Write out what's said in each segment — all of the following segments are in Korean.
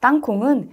땅콩은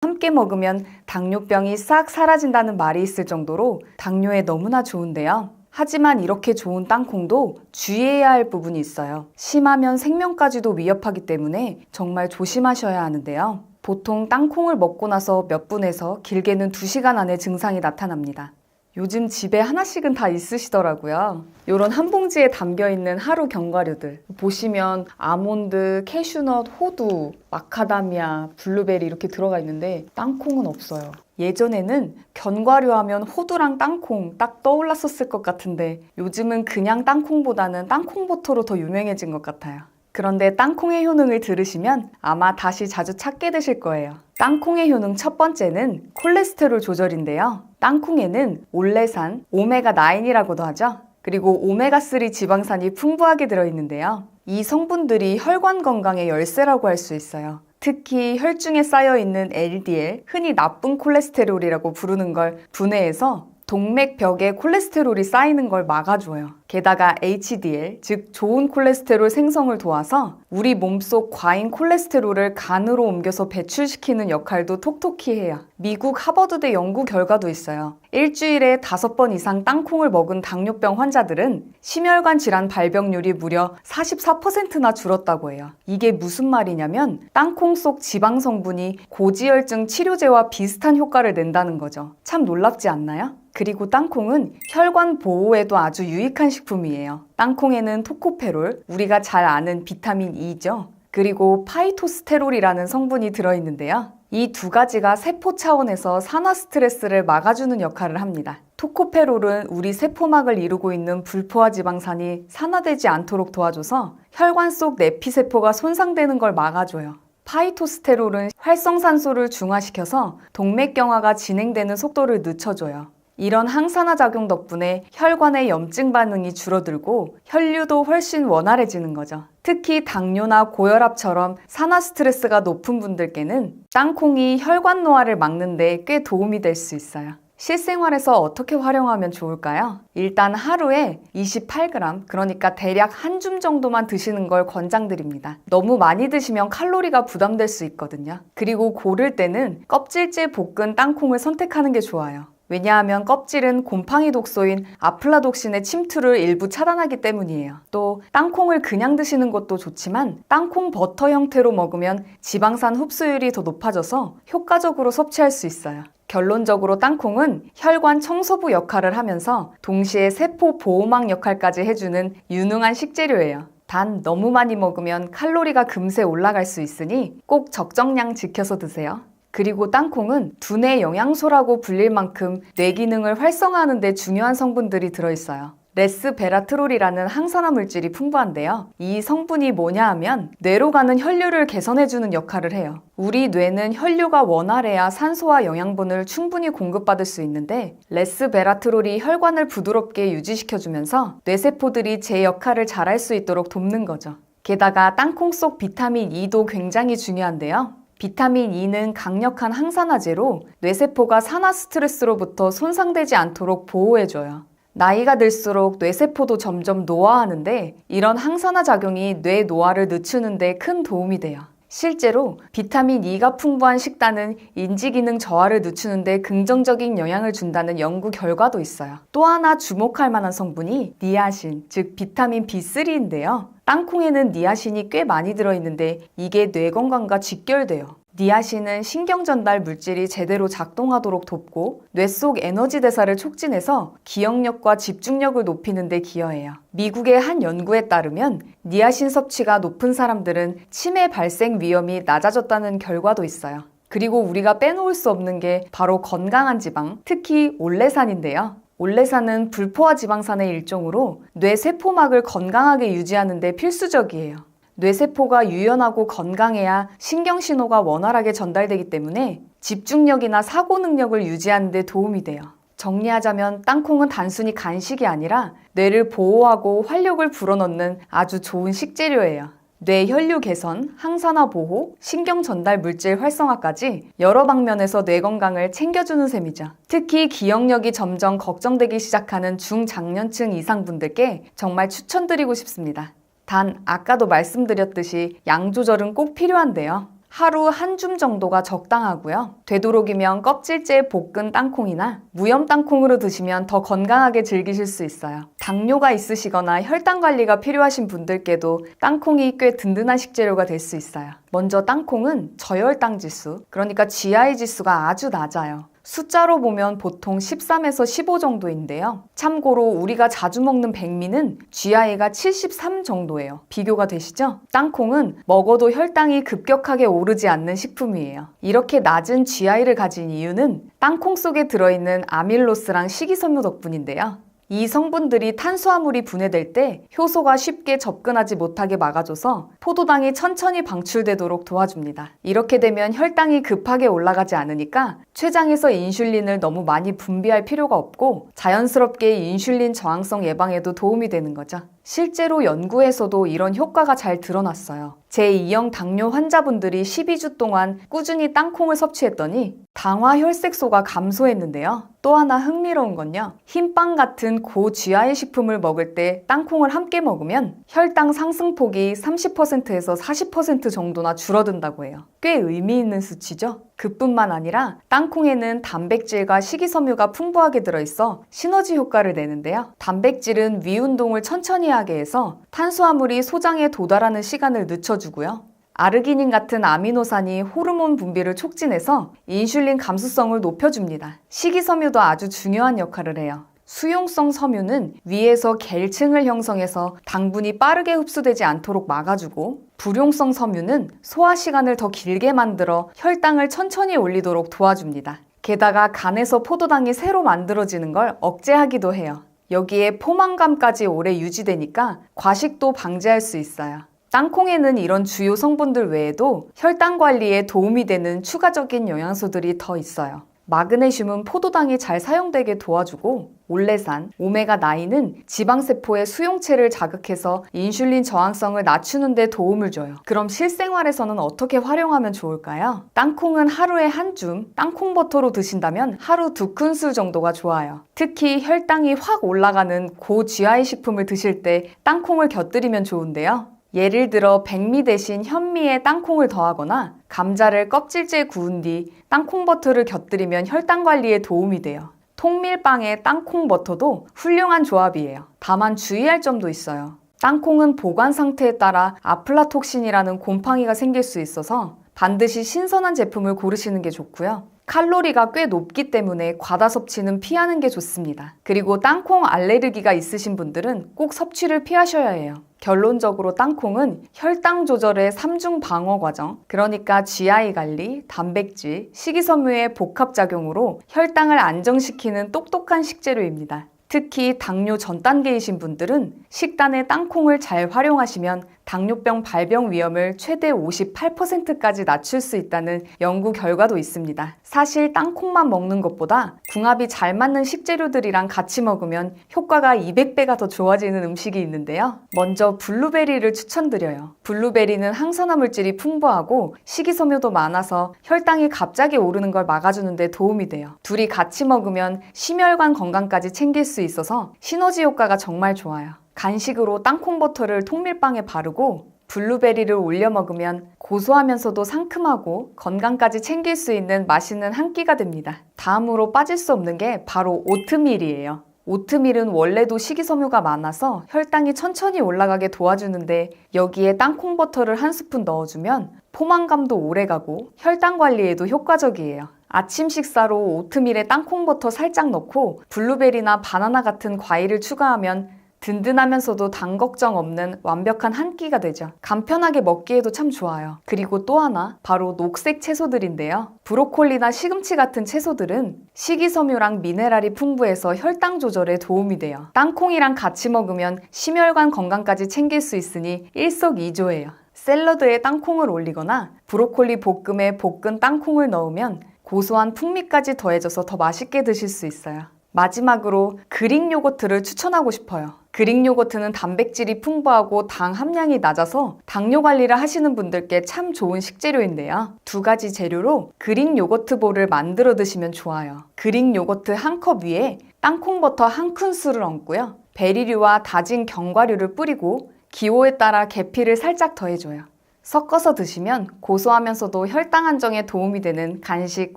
함께 먹으면 당뇨병이 싹 사라진다는 말이 있을 정도로 당뇨에 너무나 좋은데요. 하지만 이렇게 좋은 땅콩도 주의해야 할 부분이 있어요. 심하면 생명까지도 위협하기 때문에 정말 조심하셔야 하는데요. 보통 땅콩을 먹고 나서 몇 분에서 길게는 2시간 안에 증상이 나타납니다. 요즘 집에 하나씩은 다 있으시더라고요. 이런 한 봉지에 담겨있는 하루 견과류들 보시면 아몬드, 캐슈넛, 호두, 마카다미아, 블루베리 이렇게 들어가 있는데 땅콩은 없어요. 예전에는 견과류 하면 호두랑 땅콩 딱 떠올랐었을 것 같은데 요즘은 그냥 땅콩보다는 땅콩버터로 더 유명해진 것 같아요. 그런데 땅콩의 효능을 들으시면 아마 다시 자주 찾게 되실 거예요. 땅콩의 효능 첫 번째는 콜레스테롤 조절인데요. 땅콩에는 올레산, 오메가9이라고도 하죠. 그리고 오메가3 지방산이 풍부하게 들어있는데요. 이 성분들이 혈관 건강의 열쇠라고 할 수 있어요. 특히 혈중에 쌓여있는 LDL, 흔히 나쁜 콜레스테롤이라고 부르는 걸 분해해서 동맥벽에 콜레스테롤이 쌓이는 걸 막아줘요. 게다가 HDL, 즉 좋은 콜레스테롤 생성을 도와서 우리 몸속 과잉 콜레스테롤을 간으로 옮겨서 배출시키는 역할도 톡톡히 해요. 미국 하버드대 연구 결과도 있어요. 일주일에 5번 이상 땅콩을 먹은 당뇨병 환자들은 심혈관 질환 발병률이 무려 44%나 줄었다고 해요. 이게 무슨 말이냐면 땅콩 속 지방 성분이 고지혈증 치료제와 비슷한 효과를 낸다는 거죠. 참 놀랍지 않나요? 그리고 땅콩은 혈관 보호에도 아주 유익한 식품이에요. 땅콩에는 토코페롤, 우리가 잘 아는 비타민 E죠. 그리고 파이토스테롤이라는 성분이 들어있는데요. 이 두 가지가 세포 차원에서 산화 스트레스를 막아주는 역할을 합니다. 토코페롤은 우리 세포막을 이루고 있는 불포화 지방산이 산화되지 않도록 도와줘서 혈관 속 내피세포가 손상되는 걸 막아줘요. 파이토스테롤은 활성산소를 중화시켜서 동맥경화가 진행되는 속도를 늦춰줘요. 이런 항산화 작용 덕분에 혈관의 염증 반응이 줄어들고 혈류도 훨씬 원활해지는 거죠. 특히 당뇨나 고혈압처럼 산화 스트레스가 높은 분들께는 땅콩이 혈관 노화를 막는 데 꽤 도움이 될 수 있어요. 실생활에서 어떻게 활용하면 좋을까요? 일단 하루에 28g, 그러니까 대략 한 줌 정도만 드시는 걸 권장드립니다. 너무 많이 드시면 칼로리가 부담될 수 있거든요. 그리고 고를 때는 껍질째 볶은 땅콩을 선택하는 게 좋아요. 왜냐하면 껍질은 곰팡이 독소인 아플라독신의 침투를 일부 차단하기 때문이에요. 또 땅콩을 그냥 드시는 것도 좋지만 땅콩 버터 형태로 먹으면 지방산 흡수율이 더 높아져서 효과적으로 섭취할 수 있어요. 결론적으로 땅콩은 혈관 청소부 역할을 하면서 동시에 세포 보호막 역할까지 해주는 유능한 식재료예요. 단 너무 많이 먹으면 칼로리가 금세 올라갈 수 있으니 꼭 적정량 지켜서 드세요. 그리고 땅콩은 두뇌 영양소라고 불릴 만큼 뇌 기능을 활성화하는 데 중요한 성분들이 들어있어요. 레스베라트롤이라는 항산화 물질이 풍부한데요. 이 성분이 뭐냐 하면 뇌로 가는 혈류를 개선해주는 역할을 해요. 우리 뇌는 혈류가 원활해야 산소와 영양분을 충분히 공급받을 수 있는데 레스베라트롤이 혈관을 부드럽게 유지시켜주면서 뇌세포들이 제 역할을 잘할 수 있도록 돕는 거죠. 게다가 땅콩 속 비타민 E도 굉장히 중요한데요. 비타민 E는 강력한 항산화제로 뇌세포가 산화 스트레스로부터 손상되지 않도록 보호해줘요. 나이가 들수록 뇌세포도 점점 노화하는데 이런 항산화 작용이 뇌 노화를 늦추는 데 큰 도움이 돼요. 실제로 비타민 E가 풍부한 식단은 인지기능 저하를 늦추는 데 긍정적인 영향을 준다는 연구 결과도 있어요. 또 하나 주목할 만한 성분이 니아신, 즉 비타민 B3인데요. 땅콩에는 니아신이 꽤 많이 들어있는데 이게 뇌 건강과 직결돼요. 니아신은 신경 전달 물질이 제대로 작동하도록 돕고 뇌 속 에너지 대사를 촉진해서 기억력과 집중력을 높이는 데 기여해요. 미국의 한 연구에 따르면 니아신 섭취가 높은 사람들은 치매 발생 위험이 낮아졌다는 결과도 있어요. 그리고 우리가 빼놓을 수 없는 게 바로 건강한 지방, 특히 올레산인데요. 올레산은 불포화 지방산의 일종으로 뇌 세포막을 건강하게 유지하는 데 필수적이에요. 뇌세포가 유연하고 건강해야 신경신호가 원활하게 전달되기 때문에 집중력이나 사고 능력을 유지하는 데 도움이 돼요. 정리하자면 땅콩은 단순히 간식이 아니라 뇌를 보호하고 활력을 불어넣는 아주 좋은 식재료예요. 뇌 혈류 개선, 항산화 보호, 신경 전달 물질 활성화까지 여러 방면에서 뇌 건강을 챙겨주는 셈이죠. 특히 기억력이 점점 걱정되기 시작하는 중장년층 이상 분들께 정말 추천드리고 싶습니다. 단 아까도 말씀드렸듯이 양 조절은 꼭 필요한데요. 하루 한 줌 정도가 적당하고요. 되도록이면 껍질째 볶은 땅콩이나 무염 땅콩으로 드시면 더 건강하게 즐기실 수 있어요. 당뇨가 있으시거나 혈당 관리가 필요하신 분들께도 땅콩이 꽤 든든한 식재료가 될 수 있어요. 먼저 땅콩은 저혈당 지수, 그러니까 GI 지수가 아주 낮아요. 숫자로 보면 보통 13에서 15 정도인데요. 참고로 우리가 자주 먹는 백미는 GI가 73 정도예요. 비교가 되시죠? 땅콩은 먹어도 혈당이 급격하게 오르지 않는 식품이에요. 이렇게 낮은 GI를 가진 이유는 땅콩 속에 들어있는 아밀로스랑 식이섬유 덕분인데요. 이 성분들이 탄수화물이 분해될 때 효소가 쉽게 접근하지 못하게 막아줘서 포도당이 천천히 방출되도록 도와줍니다. 이렇게 되면 혈당이 급하게 올라가지 않으니까 췌장에서 인슐린을 너무 많이 분비할 필요가 없고 자연스럽게 인슐린 저항성 예방에도 도움이 되는 거죠. 실제로 연구에서도 이런 효과가 잘 드러났어요. 제2형 당뇨 환자분들이 12주 동안 꾸준히 땅콩을 섭취했더니 당화혈색소가 감소했는데요. 또 하나 흥미로운 건요. 흰빵 같은 고GI 식품을 먹을 때 땅콩을 함께 먹으면 혈당 상승폭이 30%에서 40% 정도나 줄어든다고 해요. 꽤 의미 있는 수치죠? 그뿐만 아니라 땅콩에는 단백질과 식이섬유가 풍부하게 들어있어 시너지 효과를 내는데요. 단백질은 위운동을 천천히 하게 해서 탄수화물이 소장에 도달하는 시간을 늦춰주고요. 아르기닌 같은 아미노산이 호르몬 분비를 촉진해서 인슐린 감수성을 높여줍니다. 식이섬유도 아주 중요한 역할을 해요. 수용성 섬유는 위에서 겔층을 형성해서 당분이 빠르게 흡수되지 않도록 막아주고, 불용성 섬유는 소화 시간을 더 길게 만들어 혈당을 천천히 올리도록 도와줍니다. 게다가 간에서 포도당이 새로 만들어지는 걸 억제하기도 해요. 여기에 포만감까지 오래 유지되니까 과식도 방지할 수 있어요. 땅콩에는 이런 주요 성분들 외에도 혈당 관리에 도움이 되는 추가적인 영양소들이 더 있어요. 마그네슘은 포도당이 잘 사용되게 도와주고, 올레산, 오메가9는 지방세포의 수용체를 자극해서 인슐린 저항성을 낮추는 데 도움을 줘요. 그럼 실생활에서는 어떻게 활용하면 좋을까요? 땅콩은 하루에 한 줌, 땅콩버터로 드신다면 하루 2큰술 정도가 좋아요. 특히 혈당이 확 올라가는 고GI 식품을 드실 때 땅콩을 곁들이면 좋은데요. 예를 들어 백미 대신 현미에 땅콩을 더하거나 감자를 껍질째 구운 뒤 땅콩버터를 곁들이면 혈당 관리에 도움이 돼요. 통밀빵에 땅콩버터도 훌륭한 조합이에요. 다만 주의할 점도 있어요. 땅콩은 보관 상태에 따라 아플라톡신이라는 곰팡이가 생길 수 있어서 반드시 신선한 제품을 고르시는 게 좋고요. 칼로리가 꽤 높기 때문에 과다 섭취는 피하는 게 좋습니다. 그리고 땅콩 알레르기가 있으신 분들은 꼭 섭취를 피하셔야 해요. 결론적으로 땅콩은 혈당 조절의 3중 방어 과정, 그러니까 GI 관리, 단백질, 식이섬유의 복합작용으로 혈당을 안정시키는 똑똑한 식재료입니다. 특히 당뇨 전 단계이신 분들은 식단에 땅콩을 잘 활용하시면 당뇨병 발병 위험을 최대 58%까지 낮출 수 있다는 연구 결과도 있습니다. 사실 땅콩만 먹는 것보다 궁합이 잘 맞는 식재료들이랑 같이 먹으면 효과가 200배가 더 좋아지는 음식이 있는데요. 먼저 블루베리를 추천드려요. 블루베리는 항산화 물질이 풍부하고 식이섬유도 많아서 혈당이 갑자기 오르는 걸 막아주는 데 도움이 돼요. 둘이 같이 먹으면 심혈관 건강까지 챙길 수 있어서 시너지 효과가 정말 좋아요. 간식으로 땅콩버터를 통밀빵에 바르고 블루베리를 올려 먹으면 고소하면서도 상큼하고 건강까지 챙길 수 있는 맛있는 한 끼가 됩니다. 다음으로 빠질 수 없는 게 바로 오트밀이에요. 오트밀은 원래도 식이섬유가 많아서 혈당이 천천히 올라가게 도와주는데 여기에 땅콩버터를 한 스푼 넣어주면 포만감도 오래가고 혈당 관리에도 효과적이에요. 아침 식사로 오트밀에 땅콩버터 살짝 넣고 블루베리나 바나나 같은 과일을 추가하면 든든하면서도 당 걱정 없는 완벽한 한 끼가 되죠. 간편하게 먹기에도 참 좋아요. 그리고 또 하나, 바로 녹색 채소들인데요. 브로콜리나 시금치 같은 채소들은 식이섬유랑 미네랄이 풍부해서 혈당 조절에 도움이 돼요. 땅콩이랑 같이 먹으면 심혈관 건강까지 챙길 수 있으니 일석이조예요. 샐러드에 땅콩을 올리거나 브로콜리 볶음에 볶은 땅콩을 넣으면 고소한 풍미까지 더해져서 더 맛있게 드실 수 있어요. 마지막으로 그릭 요거트를 추천하고 싶어요. 그릭 요거트는 단백질이 풍부하고 당 함량이 낮아서 당뇨 관리를 하시는 분들께 참 좋은 식재료인데요. 2가지 재료로 그릭 요거트볼을 만들어 드시면 좋아요. 그릭 요거트 한 컵 위에 땅콩버터 1큰술을 얹고요. 베리류와 다진 견과류를 뿌리고 기호에 따라 계피를 살짝 더해줘요. 섞어서 드시면 고소하면서도 혈당 안정에 도움이 되는 간식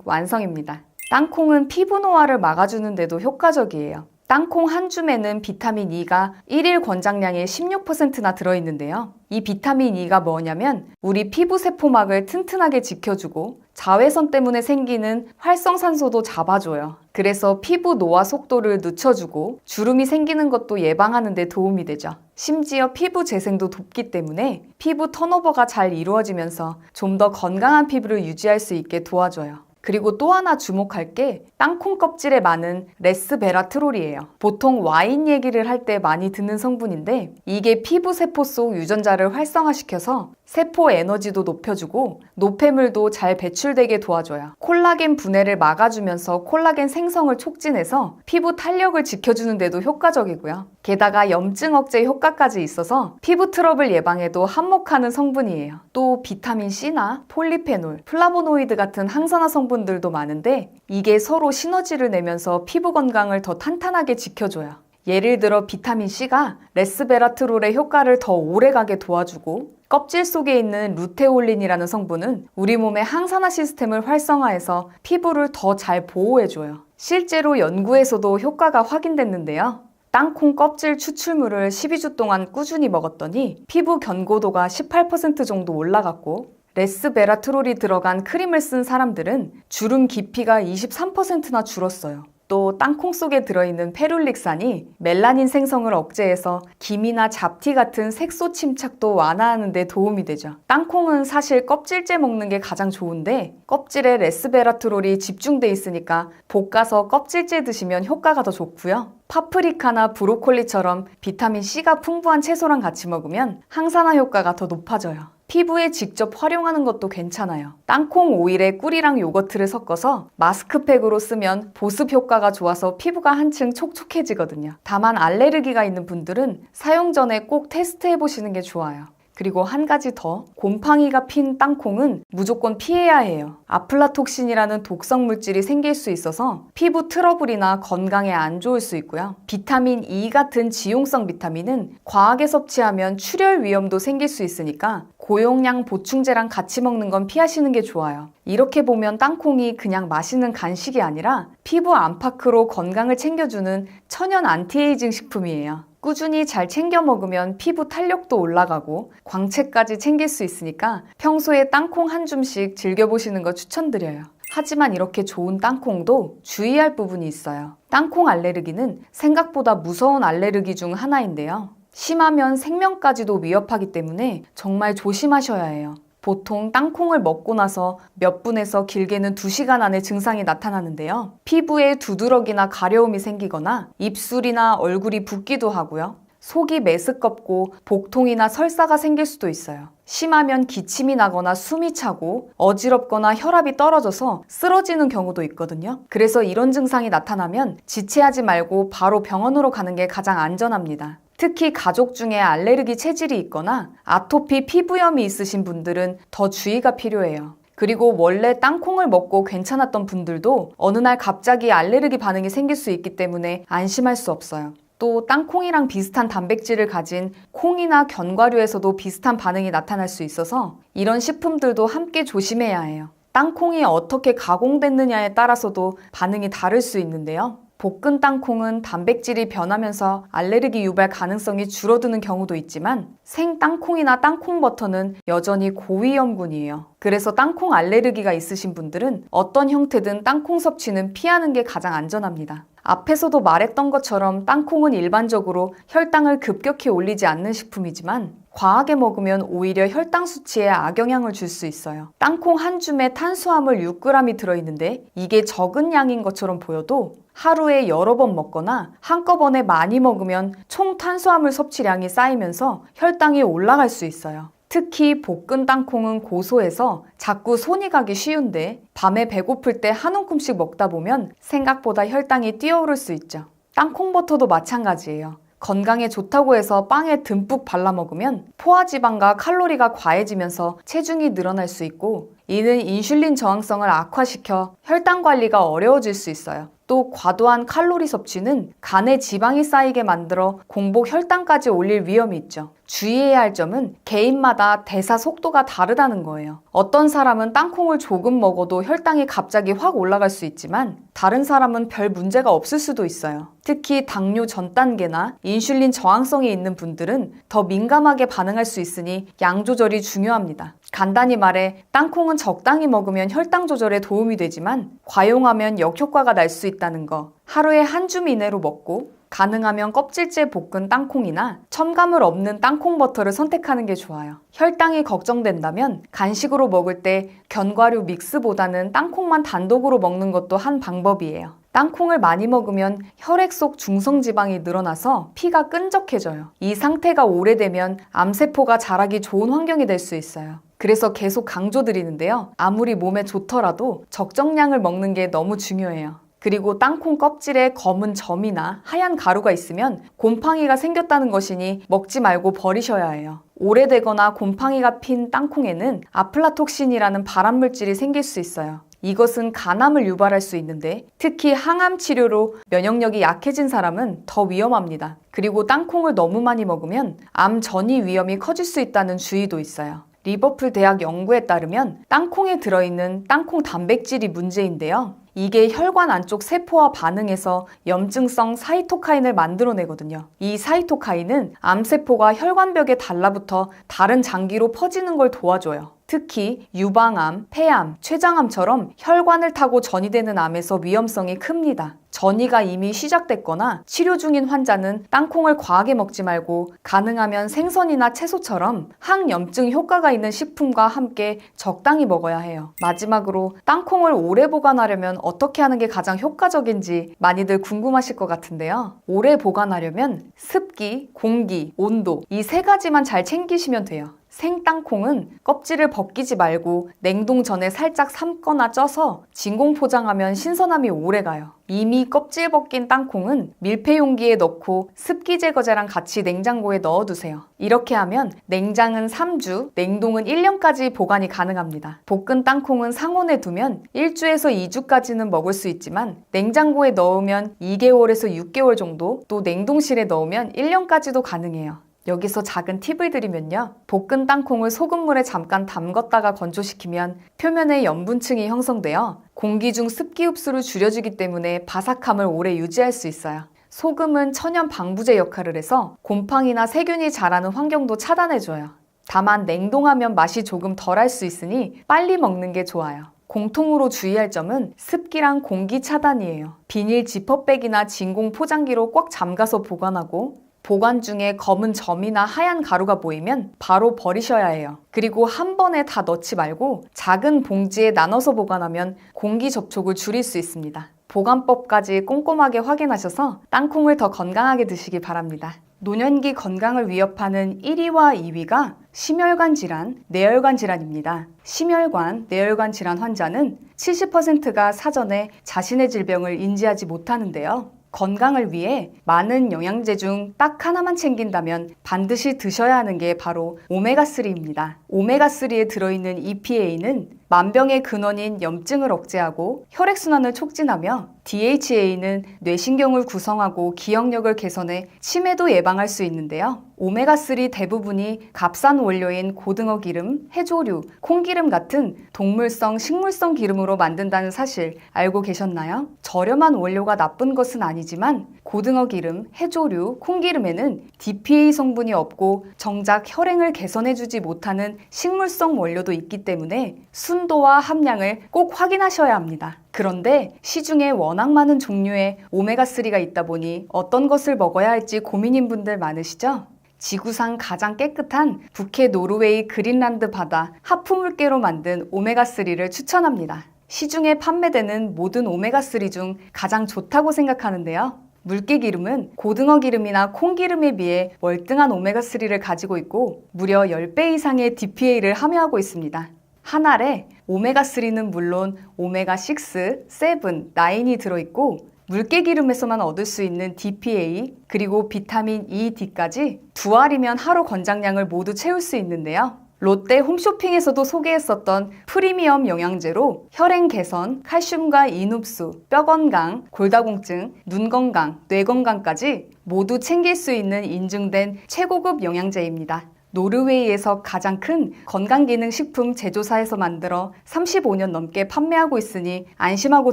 완성입니다. 땅콩은 피부 노화를 막아주는 데도 효과적이에요. 땅콩 한 줌에는 비타민 E가 1일 권장량의 16%나 들어있는데요. 이 비타민 E가 뭐냐면 우리 피부 세포막을 튼튼하게 지켜주고 자외선 때문에 생기는 활성산소도 잡아줘요. 그래서 피부 노화 속도를 늦춰주고 주름이 생기는 것도 예방하는 데 도움이 되죠. 심지어 피부 재생도 돕기 때문에 피부 턴오버가 잘 이루어지면서 좀 더 건강한 피부를 유지할 수 있게 도와줘요. 그리고 또 하나 주목할 게 땅콩 껍질에 많은 레스베라트롤이에요. 보통 와인 얘기를 할 때 많이 듣는 성분인데 이게 피부 세포 속 유전자를 활성화시켜서 세포 에너지도 높여주고 노폐물도 잘 배출되게 도와줘요. 콜라겐 분해를 막아주면서 콜라겐 생성을 촉진해서 피부 탄력을 지켜주는 데도 효과적이고요. 게다가 염증 억제 효과까지 있어서 피부 트러블 예방에도 한몫하는 성분이에요. 또 비타민 C나 폴리페놀, 플라보노이드 같은 항산화 성분들도 많은데 이게 서로 시너지를 내면서 피부 건강을 더 탄탄하게 지켜줘요. 예를 들어 비타민 C가 레스베라트롤의 효과를 더 오래가게 도와주고 껍질 속에 있는 루테올린이라는 성분은 우리 몸의 항산화 시스템을 활성화해서 피부를 더 잘 보호해줘요. 실제로 연구에서도 효과가 확인됐는데요. 땅콩 껍질 추출물을 12주 동안 꾸준히 먹었더니 피부 견고도가 18% 정도 올라갔고 레스베라트롤이 들어간 크림을 쓴 사람들은 주름 깊이가 23%나 줄었어요. 또 땅콩 속에 들어있는 페룰릭산이 멜라닌 생성을 억제해서 기미나 잡티 같은 색소 침착도 완화하는 데 도움이 되죠. 땅콩은 사실 껍질째 먹는 게 가장 좋은데 껍질에 레스베라트롤이 집중돼 있으니까 볶아서 껍질째 드시면 효과가 더 좋고요. 파프리카나 브로콜리처럼 비타민 C가 풍부한 채소랑 같이 먹으면 항산화 효과가 더 높아져요. 피부에 직접 활용하는 것도 괜찮아요. 땅콩 오일에 꿀이랑 요거트를 섞어서 마스크팩으로 쓰면 보습 효과가 좋아서 피부가 한층 촉촉해지거든요. 다만 알레르기가 있는 분들은 사용 전에 꼭 테스트해 보시는 게 좋아요. 그리고 한 가지 더, 곰팡이가 핀 땅콩은 무조건 피해야 해요. 아플라톡신이라는 독성 물질이 생길 수 있어서 피부 트러블이나 건강에 안 좋을 수 있고요. 비타민 E 같은 지용성 비타민은 과하게 섭취하면 출혈 위험도 생길 수 있으니까 고용량 보충제랑 같이 먹는 건 피하시는 게 좋아요. 이렇게 보면 땅콩이 그냥 맛있는 간식이 아니라 피부 안팎으로 건강을 챙겨주는 천연 안티에이징 식품이에요. 꾸준히 잘 챙겨 먹으면 피부 탄력도 올라가고 광채까지 챙길 수 있으니까 평소에 땅콩 한 줌씩 즐겨보시는 거 추천드려요. 하지만 이렇게 좋은 땅콩도 주의할 부분이 있어요. 땅콩 알레르기는 생각보다 무서운 알레르기 중 하나인데요. 심하면 생명까지도 위협하기 때문에 정말 조심하셔야 해요. 보통 땅콩을 먹고 나서 몇 분에서 길게는 2시간 안에 증상이 나타나는데요. 피부에 두드러기나 가려움이 생기거나 입술이나 얼굴이 붓기도 하고요. 속이 메스껍고 복통이나 설사가 생길 수도 있어요. 심하면 기침이 나거나 숨이 차고 어지럽거나 혈압이 떨어져서 쓰러지는 경우도 있거든요. 그래서 이런 증상이 나타나면 지체하지 말고 바로 병원으로 가는 게 가장 안전합니다. 특히 가족 중에 알레르기 체질이 있거나 아토피 피부염이 있으신 분들은 더 주의가 필요해요. 그리고 원래 땅콩을 먹고 괜찮았던 분들도 어느 날 갑자기 알레르기 반응이 생길 수 있기 때문에 안심할 수 없어요. 또 땅콩이랑 비슷한 단백질을 가진 콩이나 견과류에서도 비슷한 반응이 나타날 수 있어서 이런 식품들도 함께 조심해야 해요. 땅콩이 어떻게 가공됐느냐에 따라서도 반응이 다를 수 있는데요. 볶은 땅콩은 단백질이 변하면서 알레르기 유발 가능성이 줄어드는 경우도 있지만 생 땅콩이나 땅콩버터는 여전히 고위험군이에요. 그래서 땅콩 알레르기가 있으신 분들은 어떤 형태든 땅콩 섭취는 피하는 게 가장 안전합니다. 앞에서도 말했던 것처럼 땅콩은 일반적으로 혈당을 급격히 올리지 않는 식품이지만 과하게 먹으면 오히려 혈당 수치에 악영향을 줄 수 있어요. 땅콩 한 줌에 탄수화물 6g이 들어있는데 이게 적은 양인 것처럼 보여도 하루에 여러 번 먹거나 한꺼번에 많이 먹으면 총 탄수화물 섭취량이 쌓이면서 혈당이 올라갈 수 있어요. 특히 볶은 땅콩은 고소해서 자꾸 손이 가기 쉬운데 밤에 배고플 때 한 움큼씩 먹다 보면 생각보다 혈당이 뛰어오를 수 있죠. 땅콩버터도 마찬가지예요. 건강에 좋다고 해서 빵에 듬뿍 발라 먹으면 포화지방과 칼로리가 과해지면서 체중이 늘어날 수 있고 이는 인슐린 저항성을 악화시켜 혈당 관리가 어려워질 수 있어요. 또 과도한 칼로리 섭취는 간에 지방이 쌓이게 만들어 공복 혈당까지 올릴 위험이 있죠. 주의해야 할 점은 개인마다 대사 속도가 다르다는 거예요. 어떤 사람은 땅콩을 조금 먹어도 혈당이 갑자기 확 올라갈 수 있지만 다른 사람은 별 문제가 없을 수도 있어요. 특히 당뇨 전 단계나 인슐린 저항성이 있는 분들은 더 민감하게 반응할 수 있으니 양 조절이 중요합니다. 간단히 말해 땅콩은 적당히 먹으면 혈당 조절에 도움이 되지만 과용하면 역효과가 날 수 있다는 거. 하루에 한 줌 이내로 먹고 가능하면 껍질째 볶은 땅콩이나 첨가물 없는 땅콩 버터를 선택하는 게 좋아요. 혈당이 걱정된다면 간식으로 먹을 때 견과류 믹스보다는 땅콩만 단독으로 먹는 것도 한 방법이에요. 땅콩을 많이 먹으면 혈액 속 중성지방이 늘어나서 피가 끈적해져요. 이 상태가 오래되면 암세포가 자라기 좋은 환경이 될 수 있어요. 그래서 계속 강조드리는데요. 아무리 몸에 좋더라도 적정량을 먹는 게 너무 중요해요. 그리고 땅콩 껍질에 검은 점이나 하얀 가루가 있으면 곰팡이가 생겼다는 것이니 먹지 말고 버리셔야 해요. 오래되거나 곰팡이가 핀 땅콩에는 아플라톡신이라는 발암물질이 생길 수 있어요. 이것은 간암을 유발할 수 있는데 특히 항암 치료로 면역력이 약해진 사람은 더 위험합니다. 그리고 땅콩을 너무 많이 먹으면 암 전이 위험이 커질 수 있다는 주의도 있어요. 리버풀 대학 연구에 따르면 땅콩에 들어있는 땅콩 단백질이 문제인데요. 이게 혈관 안쪽 세포와 반응해서 염증성 사이토카인을 만들어내거든요. 이 사이토카인은 암세포가 혈관벽에 달라붙어 다른 장기로 퍼지는 걸 도와줘요. 특히 유방암, 폐암, 췌장암처럼 혈관을 타고 전이되는 암에서 위험성이 큽니다. 전이가 이미 시작됐거나 치료 중인 환자는 땅콩을 과하게 먹지 말고 가능하면 생선이나 채소처럼 항염증 효과가 있는 식품과 함께 적당히 먹어야 해요. 마지막으로 땅콩을 오래 보관하려면 어떻게 하는 게 가장 효과적인지 많이들 궁금하실 것 같은데요. 오래 보관하려면 습기, 공기, 온도 이 세 가지만 잘 챙기시면 돼요. 생땅콩은 껍질을 벗기지 말고 냉동 전에 살짝 삶거나 쪄서 진공 포장하면 신선함이 오래가요. 이미 껍질 벗긴 땅콩은 밀폐 용기에 넣고 습기 제거제랑 같이 냉장고에 넣어두세요. 이렇게 하면 냉장은 3주, 냉동은 1년까지 보관이 가능합니다. 볶은 땅콩은 상온에 두면 1주에서 2주까지는 먹을 수 있지만 냉장고에 넣으면 2개월에서 6개월 정도, 또 냉동실에 넣으면 1년까지도 가능해요. 여기서 작은 팁을 드리면요. 볶은 땅콩을 소금물에 잠깐 담갔다가 건조시키면 표면에 염분층이 형성되어 공기 중 습기 흡수를 줄여주기 때문에 바삭함을 오래 유지할 수 있어요. 소금은 천연 방부제 역할을 해서 곰팡이나 세균이 자라는 환경도 차단해줘요. 다만 냉동하면 맛이 조금 덜할 수 있으니 빨리 먹는 게 좋아요. 공통으로 주의할 점은 습기랑 공기 차단이에요. 비닐 지퍼백이나 진공 포장기로 꽉 잠가서 보관하고 보관 중에 검은 점이나 하얀 가루가 보이면 바로 버리셔야 해요. 그리고 한 번에 다 넣지 말고 작은 봉지에 나눠서 보관하면 공기 접촉을 줄일 수 있습니다. 보관법까지 꼼꼼하게 확인하셔서 땅콩을 더 건강하게 드시기 바랍니다. 노년기 건강을 위협하는 1위와 2위가 심혈관 질환, 뇌혈관 질환입니다. 심혈관, 뇌혈관 질환 환자는 70%가 사전에 자신의 질병을 인지하지 못하는데요. 건강을 위해 많은 영양제 중 딱 하나만 챙긴다면 반드시 드셔야 하는 게 바로 오메가3입니다. 오메가3에 들어있는 EPA는 만병의 근원인 염증을 억제하고 혈액순환을 촉진하며 DHA는 뇌신경을 구성하고 기억력을 개선해 치매도 예방할 수 있는데요. 오메가3 대부분이 값싼 원료인 고등어 기름, 해조류, 콩기름 같은 동물성, 식물성 기름으로 만든다는 사실 알고 계셨나요? 저렴한 원료가 나쁜 것은 아니지만 고등어 기름, 해조류, 콩기름에는 DPA 성분이 없고 정작 혈행을 개선해주지 못하는 식물성 원료도 있기 때문에 순도와 함량을 꼭 확인하셔야 합니다. 그런데 시중에 워낙 많은 종류의 오메가3가 있다 보니 어떤 것을 먹어야 할지 고민인 분들 많으시죠? 지구상 가장 깨끗한 북해 노르웨이 그린란드 바다 하프물개로 만든 오메가3를 추천합니다. 시중에 판매되는 모든 오메가3 중 가장 좋다고 생각하는데요. 물개 기름은 고등어 기름이나 콩기름에 비해 월등한 오메가3를 가지고 있고 무려 10배 이상의 DPA를 함유하고 있습니다. 한 알에 오메가3는 물론 오메가6, 7, 9이 들어있고 물개 기름에서만 얻을 수 있는 DPA 그리고 비타민 E, D까지 두 알이면 하루 권장량을 모두 채울 수 있는데요. 롯데 홈쇼핑에서도 소개했었던 프리미엄 영양제로 혈행 개선, 칼슘과 인 흡수, 뼈 건강, 골다공증, 눈 건강, 뇌 건강까지 모두 챙길 수 있는 인증된 최고급 영양제입니다. 노르웨이에서 가장 큰 건강기능식품 제조사에서 만들어 35년 넘게 판매하고 있으니 안심하고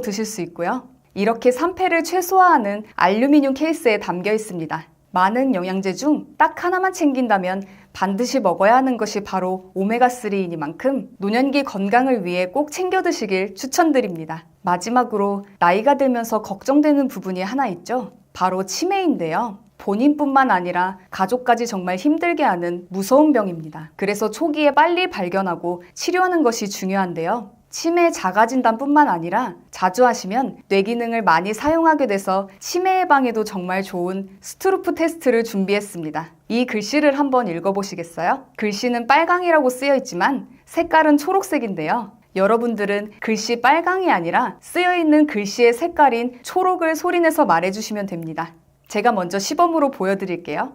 드실 수 있고요. 이렇게 산패를 최소화하는 알루미늄 케이스에 담겨 있습니다. 많은 영양제 중 딱 하나만 챙긴다면 반드시 먹어야 하는 것이 바로 오메가3이니만큼 노년기 건강을 위해 꼭 챙겨 드시길 추천드립니다. 마지막으로 나이가 들면서 걱정되는 부분이 하나 있죠. 바로 치매인데요. 본인뿐만 아니라 가족까지 정말 힘들게 하는 무서운 병입니다. 그래서 초기에 빨리 발견하고 치료하는 것이 중요한데요. 치매 자가진단뿐만 아니라 자주 하시면 뇌 기능을 많이 사용하게 돼서 치매 예방에도 정말 좋은 스트루프 테스트를 준비했습니다. 이 글씨를 한번 읽어보시겠어요? 글씨는 빨강이라고 쓰여 있지만 색깔은 초록색인데요. 여러분들은 글씨 빨강이 아니라 쓰여있는 글씨의 색깔인 초록을 소리내서 말해주시면 됩니다. 제가 먼저 시범으로 보여드릴게요.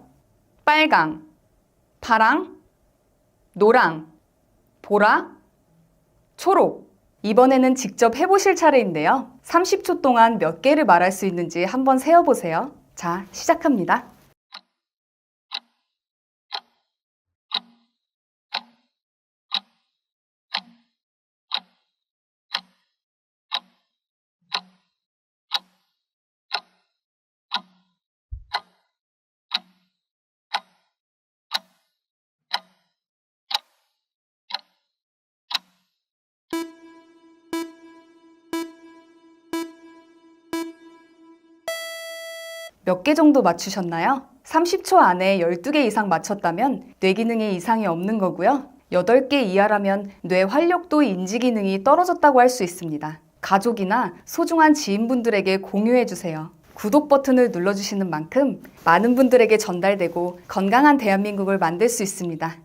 빨강, 파랑, 노랑, 보라, 초록. 이번에는 직접 해보실 차례인데요. 30초 동안 몇 개를 말할 수 있는지 한번 세어보세요. 자, 시작합니다. 몇 개 정도 맞추셨나요? 30초 안에 12개 이상 맞췄다면 뇌 기능에 이상이 없는 거고요. 8개 이하라면 뇌 활력도 인지 기능이 떨어졌다고 할 수 있습니다. 가족이나 소중한 지인분들에게 공유해주세요. 구독 버튼을 눌러주시는 만큼 많은 분들에게 전달되고 건강한 대한민국을 만들 수 있습니다.